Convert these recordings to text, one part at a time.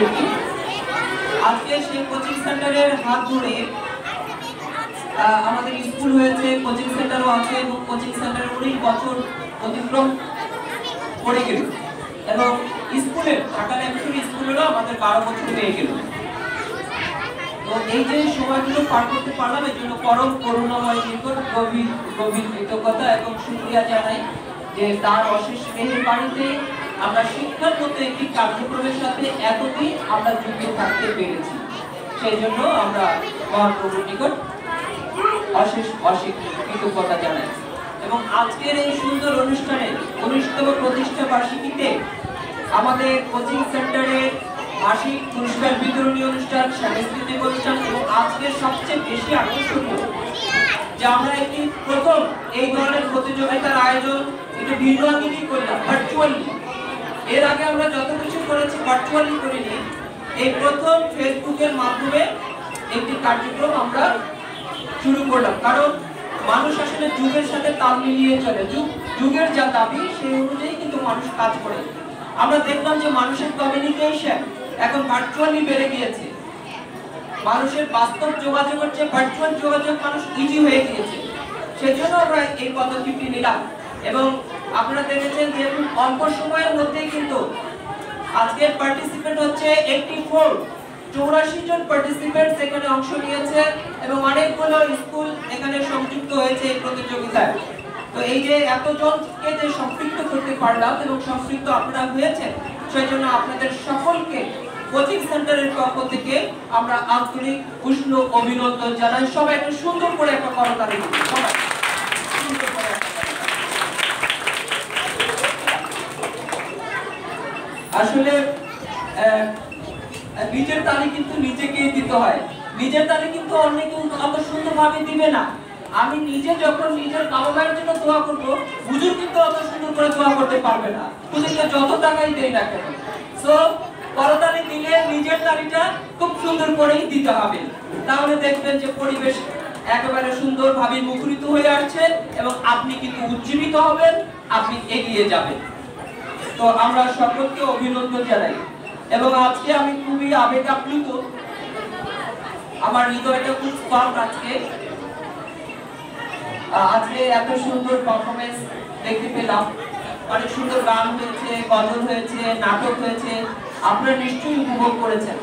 আমাদেরকে। আজকে সেই কোচিং সেন্টারের হাত ধরে আমাদের স্কুল হয়েছে, কোচিং সেন্টারও আছে এবং কোচিং সেন্টারে অনেক বছর অতিক্রম করে গেল এবং স্কুলের ঢাকা ল্যাবরেটরি স্কুলেরও আমাদের 12 বছর হয়ে গেল। তো এই যে সময়গুলো পার করতে পারলাম এর জন্য পরম করুণাময় নিকট গভীর গভীর কৃতজ্ঞতা এবং শুকরিয়া জানাই যে তার অশেষ মেহেরবানিতে আমরা শিক্ষার মতো একটি কার্যক্রমের সাথে এতদিন আমরা যুক্ত থাকতে পেরেছি। সেই জন্য আমরা মহাপ্রভুর নিকট অশেষ অশেষ কৃতজ্ঞতা জানাই। এবং আজকের এই সুন্দর অনুষ্ঠানে 19তম প্রতিষ্ঠা বার্ষিকীতে আমাদের কোচিং সেন্টারের মাসিক পুরস্কার বিতরণী অনুষ্ঠান, সাংস্কৃতিক অনুষ্ঠান এবং আজকের সবচেয়ে বেশি আকর্ষণীয় যে আমরা একটি প্রথম এই ধরনের প্রতিযোগিতার আয়োজন একটু ভিন্নভাবে করলাম, ভার্চুয়ালি। এর আগে আমরা যত কিছু করেছি ভার্চুয়ালি করিনি, এই প্রথম ফেসবুকের মাধ্যমে একটি কার্যক্রম আমরা শুরু করলাম। কারণ মানুষ আসলে যুগের সাথে তাল মিলিয়ে চলে, যুগের যা দাবি সেই অনুযায়ী কিন্তু মানুষ কাজ করে। আমরা দেখলাম যে মানুষের কমিউনিকেশন এখন ভার্চুয়ালি বেড়ে গিয়েছে, মানুষের বাস্তব যোগাযোগের চেয়ে ভার্চুয়াল যোগাযোগ মানুষ ইজি হয়ে গিয়েছে। সেজন্য আমরা এই পদক্ষেপটি নিলাম এবং আপনারা দেখেছেন যে অল্প সময়ের মধ্যেই কিন্তু আজকের পার্টিসিপেন্ট হচ্ছে 84 জন পার্টিসিপেন্টস এখানে অংশ নিয়েছে এবং অনেকগুলো স্কুল এখানে সংযুক্ত হয়েছে এই প্রতিযোগিতায়। তো এই যে এতজনকে যে সম্পৃক্ত করতে পারলাম এবং সম্পৃক্ত আপনারা হয়েছেন, সেই জন্য আপনাদের সকলকে কোচিং সেন্টারের পক্ষ থেকে আমরা আন্তরিক উষ্ণ অভিনন্দন জানাই। সবাই একটু সুন্দর করে একটা করতালি দিন, সবাই সুন্দর করে। আসলে নিজের তালি কিন্তু নিজেকেই দিতে হয়, নিজের তালি কিন্তু অনেকে অত সুন্দরভাবে দিবে না। আমি নিজে যখন নিজের বাবা-মায়ের জন্য দোয়া করব, হুজুর কিন্তু অত সুন্দর করে দোয়া করতে পারবে না, হুজুরকে যত টাকাই দেই না কেন। সো করতালি দিলে নিজের তালিটা খুব সুন্দর করেই দিতে হবে, তাহলে দেখবেন যে পরিবেশ একেবারে সুন্দরভাবে মুখরিত হয়ে আসছে এবং আপনি কিন্তু উজ্জীবিত হবেন, আপনি এগিয়ে যাবেন। তো আমরা সকলকে অভিনন্দন জানাই এবং আজকে আমি খুবই আবেগ আপ্লুত, আমার হৃদয়টা খুব স্পষ্ট। আজকে এত সুন্দর পারফরমেন্স দেখতে পেলাম, অনেক সুন্দর গান হয়েছে, গজল হয়েছে, নাটক হয়েছে, আপনারা নিশ্চয়ই উপভোগ করেছেন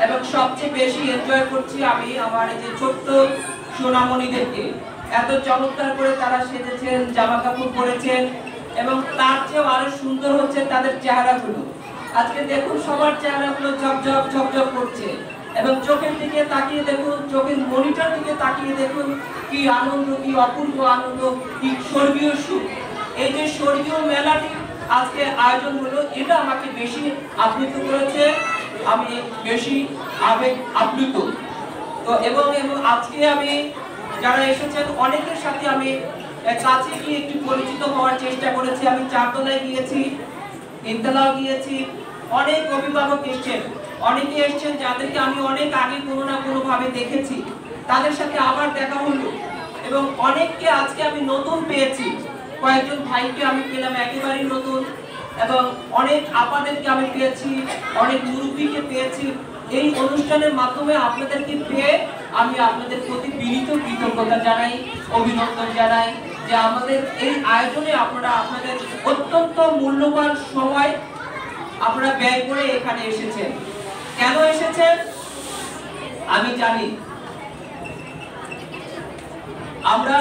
এবং সবচেয়ে বেশি এনজয় করছি আমি আমার এই যে ছোট্ট সোনামণিদেরকে। এত চমৎকার করে তারা সেজেছেন, জামা কাপড় পরেছেন এবং তার চেয়েও আরো সুন্দর হচ্ছে তাদের চেহারাগুলো। আজকে দেখুন সবার চেহারাগুলো ঝকঝক ঝকঝক করছে এবং চোখের দিকে তাকিয়ে দেখুন, চোখের মনিটর দিকে তাকিয়ে দেখুন কি আনন্দ, কি অপূর্ব আনন্দ, কি স্বর্গীয় সুখ। এই যে স্বর্গীয় মেলাটি আজকে আয়োজন হলো, এটা আমাকে বেশি আপ্লুত করেছে, আমি বেশি আবেগ আপ্লুত। তো এবং আজকে আমি যারা এসেছেন অনেকের সাথে আমি কাছে গিয়ে একটু পরিচিত হওয়ার চেষ্টা করেছি। আমি চারতলায় গিয়েছি, তিনতলাও গিয়েছি, অনেক অভিভাবক এসেছেন, অনেকে এসেছেন যাদেরকে আমি অনেক আগে কোনো না কোনো ভাবে দেখেছি, তাদের সাথে আবার দেখা হলো এবং অনেককে আজকে আমি নতুন পেয়েছি। কয়েকজন ভাইকে আমি পেলাম একেবারেই নতুন এবং অনেক আপাদেরকে আমি পেয়েছি, অনেক মুরব্বীকে পেয়েছি। এই অনুষ্ঠানের মাধ্যমে আপনাদেরকে পেয়ে আমি আপনাদের প্রতি বিনীত কৃতজ্ঞতা জানাই, অভিনন্দন জানাই যে আমাদের এই আয়োজনে আপনারা আপনাদের অত্যন্ত মূল্যবান সময় আপনারা ব্যয় করে এখানে এসেছেন। কেন এসেছেন আমি জানি। আমরা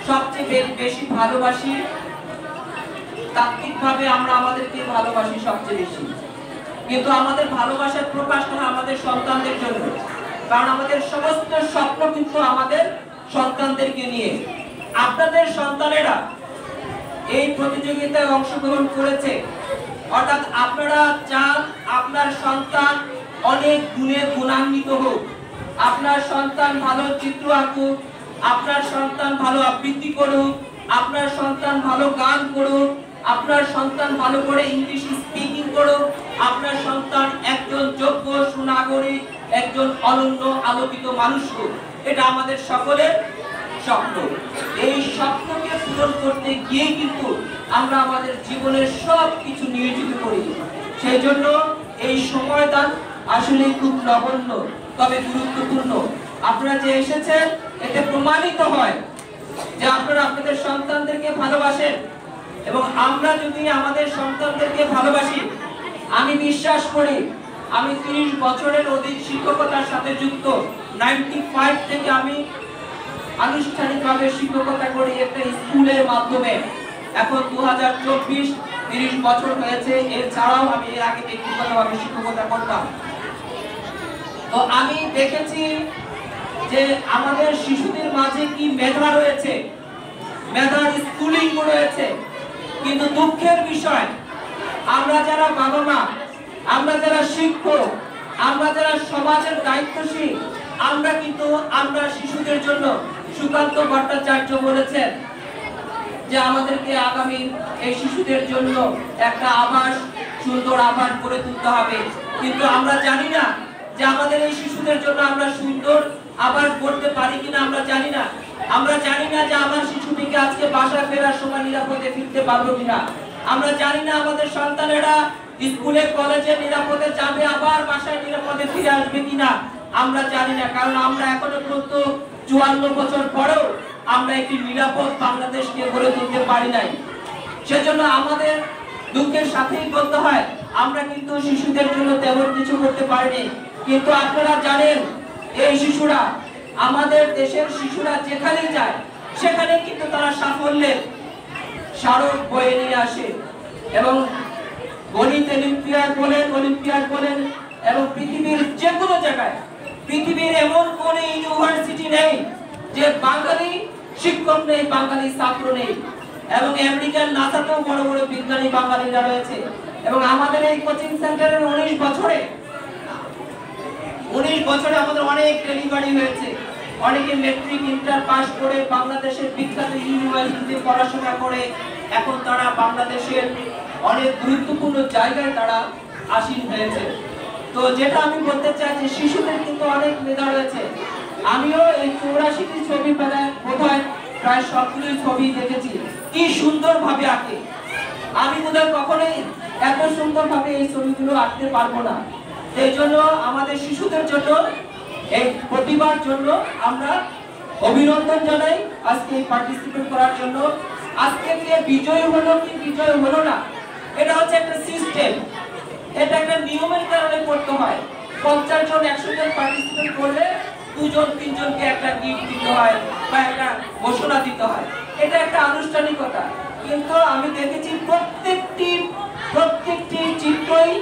সবচেয়ে বেশি ভালোবাসি, তাত্ত্বিকভাবে আমরা আমাদেরকে ভালোবাসি সবচেয়ে বেশি, কিন্তু আমাদের ভালোবাসার প্রকাশটা হয় আমাদের সন্তানদের জন্য, কারণ আমাদের সমস্ত স্বপ্ন কিন্তু আমাদের সন্তানদেরকে নিয়ে। আপনাদের সন্তানেরা এই প্রতিযোগিতায় অংশগ্রহণ করেছে, অর্থাৎ আপনারা চান আপনার সন্তান অনেক গুণে গুণান্বিত হোক, আপনার সন্তান ভালো চিত্র আঁকুক, আপনার সন্তান ভালো আবৃত্তি করুক, আপনার সন্তান ভালো গান করুক, আপনার সন্তান ভালো করে ইংলিশ স্পিকিং করুক, আপনার সন্তান একজন যোগ্য সুনাগরিক, একজন অনন্য আলোকিত মানুষ হোক। এটা আমাদের সকলের স্বপ্ন। এই স্বপ্নকে পূরণ করতে গিয়ে কিন্তু আমরা আমাদের জীবনের সব কিছু নিয়োজিত করি। সেই জন্য এই সময় দান আসলে খুব নগণ্য তবে গুরুত্বপূর্ণ। আপনারা যে এসেছেন এতে প্রমাণিত হয় যে আপনারা আপনাদের সন্তানদেরকে ভালোবাসেন, এবং আমরা যদি আমাদের সন্তানদেরকে ভালোবাসি, আমি বিশ্বাস করি, আমি 30 বছরের অধিক শিক্ষকতার সাথে যুক্ত, 95 থেকে আমি আনুষ্ঠানিকভাবে শিক্ষকতা করি একটা স্কুলের মাধ্যমে। এখন 2024, 30 বছর হয়েছে। এছাড়াও আমি এর আগে ব্যক্তিগতভাবে শিক্ষকতা করতাম। তো আমি দেখেছি যে আমাদের শিশুদের মাঝে কি মেধা রয়েছে, মেধার স্কুলিং রয়েছে। কিন্তু দুঃখের বিষয়, আমরা যারা বাবা মা, আমরা যারা শিক্ষক, আমরা যারা সমাজের দায়িত্বশীল, আমরা শিশুদের জন্য, সুকান্ত ভট্টাচার্য বলেছেন যে আমাদেরকে আগামী এই শিশুদের জন্য একটা আবাস, সুন্দর আবাস গড়ে তুলতে হবে। কিন্তু আমরা জানি না যে আমাদের এই শিশুদের জন্য আমরা সুন্দর আবাস গড়তে পারি কিনা, আমরা জানি না। আমরা জানি না যে আমার শিশুটিকে আজকে বাসায় ফেরার সময় নিরাপদে ফিরতে পারবো কিনা। আমরা জানি না আমাদের সন্তানেরা স্কুলে কলেজে নিরাপদে যাবে, আবার বাসায় নিরাপদে ফিরে আসবে কিনা, আমরা জানি না। কারণ আমরা এখনো পর্যন্ত 54 বছর পরেও আমরা একটি নিরাপদ বাংলাদেশকে গড়ে তুলতে পারি নাই। সেজন্য আমাদের দুঃখের সাথেই বলতে হয়, আমরা কিন্তু শিশুদের জন্য তেমন কিছু করতে পারিনি। কিন্তু আপনারা জানেন, এই শিশুরা, আমাদের দেশের শিশুরা যেখানেই যায় সেখানে কিন্তু তারা সাফল্যের স্মারক বয়ে নিয়ে আসে। এবং গণিত অলিম্পিয়াড বলেন এবং পৃথিবীর যে কোনো জায়গায়, পৃথিবীর এমন কোন ইউনিভার্সিটি নেই যে বাঙালি শিক্ষক নেই, বাঙালি ছাত্র নেই। এবং আমেরিকার নাসাতেও বড় বড় বিজ্ঞানী বাঙালিরা রয়েছে। এবং আমাদের এই কোচিং সেন্টারের 19 বছরে আমাদের অনেক ডেলিভারি হয়েছে। অনেকে মেট্রিক, ইন্টার পাস করে বাংলাদেশের বিখ্যাত ইউনিভার্সিটিতে পড়াশোনা করে এখন তারা বাংলাদেশের অনেক গুরুত্বপূর্ণ জায়গায় তারা আসীন হয়েছে। তো যেটা আমি বলতে চাই যে শিশুদের কিন্তু অনেক মেধা রয়েছে। আমিও এই 84টি ছবি বোধহয় প্রায় সবগুলোই ছবি দেখেছি, কি সুন্দর ভাবে আঁকে। আমি বোধহয় কখনোই এত সুন্দর ভাবে এই ছবিগুলো আঁকতে পারবো না। এই জন্য আমাদের শিশুদের জন্য, এই প্রতিভার জন্য আমরা অভিনন্দন জানাই আজকে পার্টিসিপেট করার জন্য। আজকে কে বিজয় হলো কি বিজয় হলো না, এটা হচ্ছে একটা সিস্টেম, এটা একটা নিয়মের কারণে করতে হয়। 50 জন 100 জন পার্টিসিপেট করলে 2 জন 3 জনকে একটা গিফট দিতে হয় বা একটা ঘোষণা দিতে হয়, এটা একটা আনুষ্ঠানিকতা। কিন্তু আমি দেখেছি প্রত্যেকটি চিত্রই